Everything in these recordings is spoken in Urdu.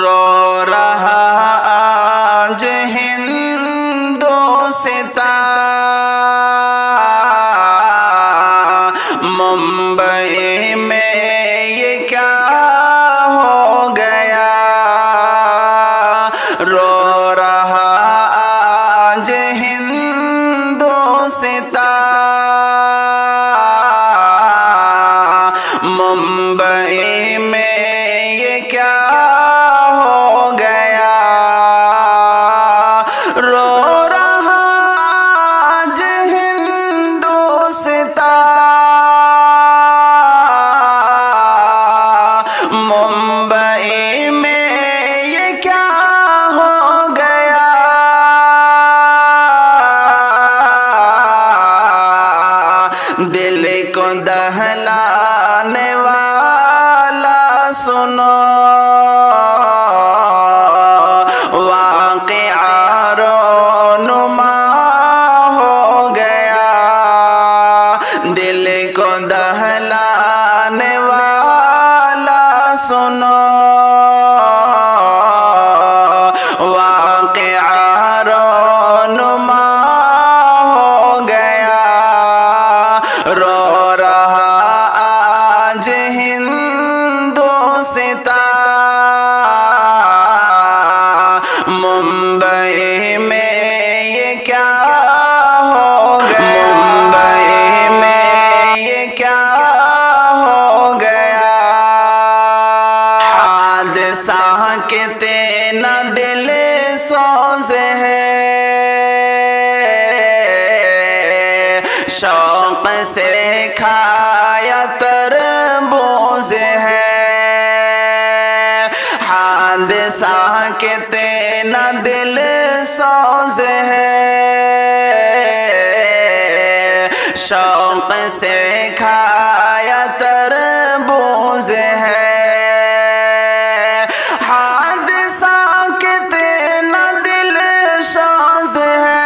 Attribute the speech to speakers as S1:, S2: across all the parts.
S1: رو رہا آج ہندوستان، ممبئی میں یہ کیا ہو گیا؟ رو رہا آج ہندوستان، ممبئی میں یہ کیا ہو گیا؟ رو رہا آج ہندوستان، ممبئی میں یہ کیا ہو گیا؟ دل کو دہلانے والا سنو، واقعہ رونما ہو گیا۔ دل کو دہلانے والا سنو، واقعہ رونما ہو گیا۔ رو رہا آج ہندوستان، ممبئی میں یہ کیا ہو گیا؟ ممبئی میں یہ کیا ہو گیا؟ حادثہ کتنا دل سوز ہے، شوق سے کھایا تربوز ہے۔ حادثہ کتنا دل سوز ہے، شوق سے کھایا تربوز ہے۔ حادثہ کتنا دل سوز ہے،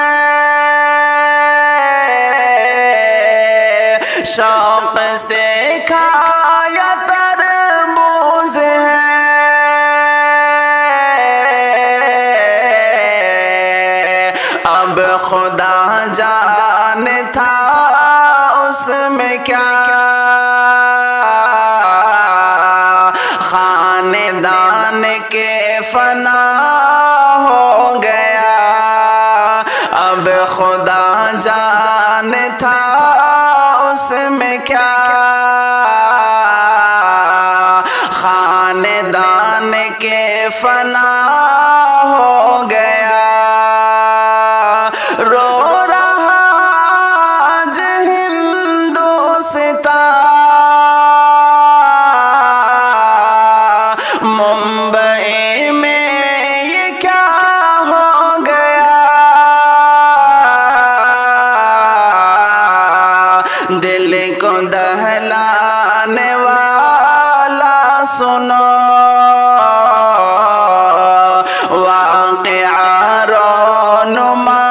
S1: شوق سے کھایا تربوز ہے۔ اب خدا جانے تھا اس میں کیا، خاندان کے فنا ہو گیا۔ اب خدا جانے تھا اس میں کیا، خاندان کے فنا ہو گیا۔ رو رہا آج ہندوستان، ممبئی میں یہ کیا ہو گیا؟ دل کو دہلانے والا سنو، واقعہ رونما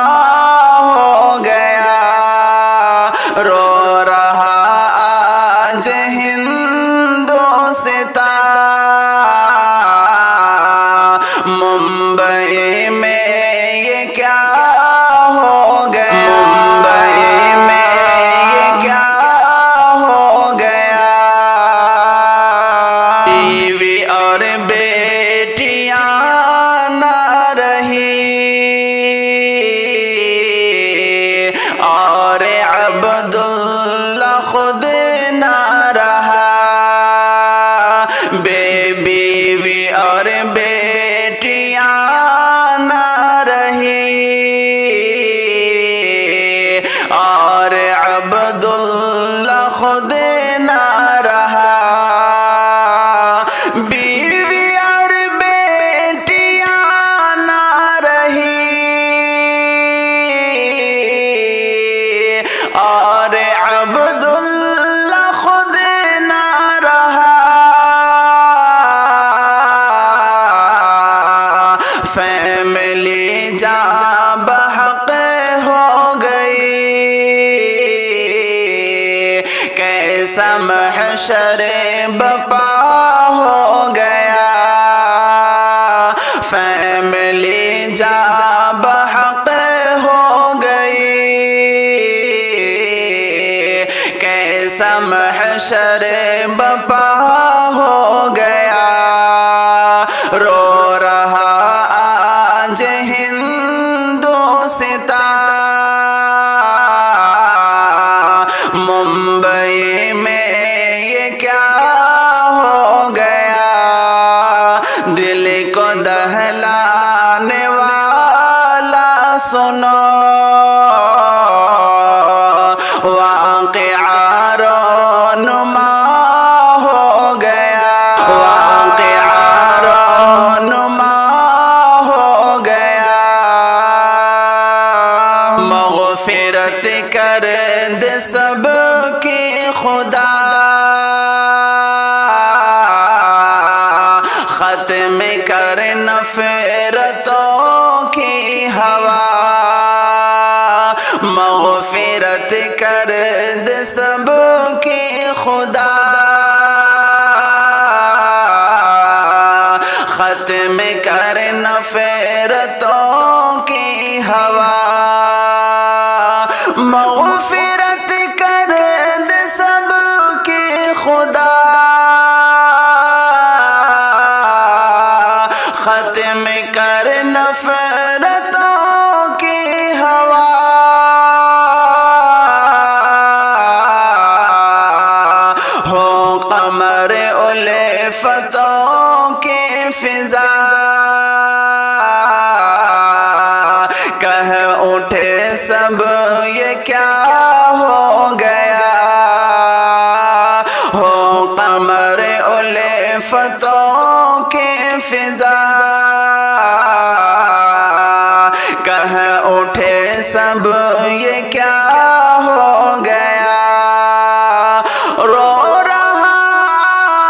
S1: ہو گیا۔ رو رہا آج ہندوستان، ممبئی میں یہ کیا ہو گیا؟ ممبئی میں یہ کیا ہو گیا؟ بیوی اور بیٹیاں نہ رہی، اور عبداللہ خود نہ رہا۔ بیوی اور بیٹیاں نہ رہی، اور عبداللہ خود نہ رہا۔ بیوی اور بیٹیاں نہ رہی، اور عبداللہ خود نہ رہا۔ فیملی جا بحق ہو گئی، کیسا محشر بپا ہو گیا، رو رہا آج ہندوستان، ممبئی میں یہ کیا ہو گیا، دل کو دہلانے والا سنو، واقعہ رونما ہو گیا، واقعہ رونما ہو گیا، مغفرت کر دے سب کی خدا، ختم کر نفرتوں کی ہوا، مغفرت کر دے سب کی خدا، ختم کر نفرتوں کی ہوا، مغفرت کر دے سب کی خدا، ختم کر نفرتوں کی ہوا، ہو قمر الفتوں کی فضا، کہہ اٹھے سب یہ کیا ہو گیا، ہو قمر الفتوں کی فضا، کہہ اٹھے سب یہ کیا ہو گیا، رو رہا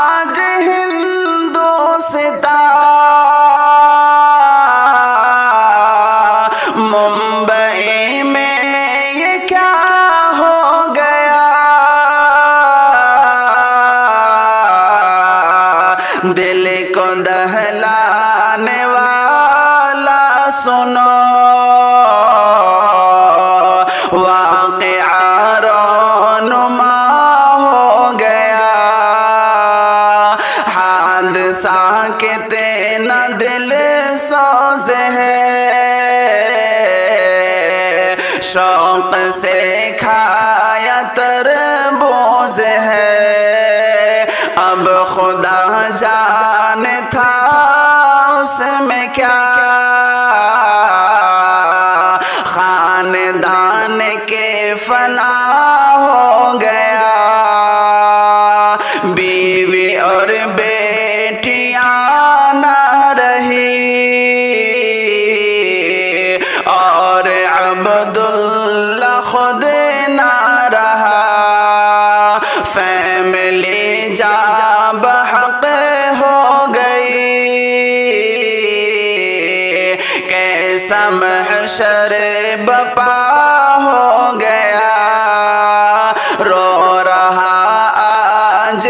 S1: آج ہندوستان، ممبئی میں یہ کیا ہو گیا، دل کو دہلانے والا سنو، واقعہ رونما ہو گیا، حادثہ کتنا دل سوز ہے، شوق سے کھایا تربوز ہے، اب خدا جانے تھا اس میں کیا، خاندان کے فنا ہو گیا، بیوی اور بیٹیاں نہ رہی، اور عبداللہ خود نہ رہا، فیملی جا بحق ہو گئی، کیسا محشر بپا ہو گیا، رو رہا آج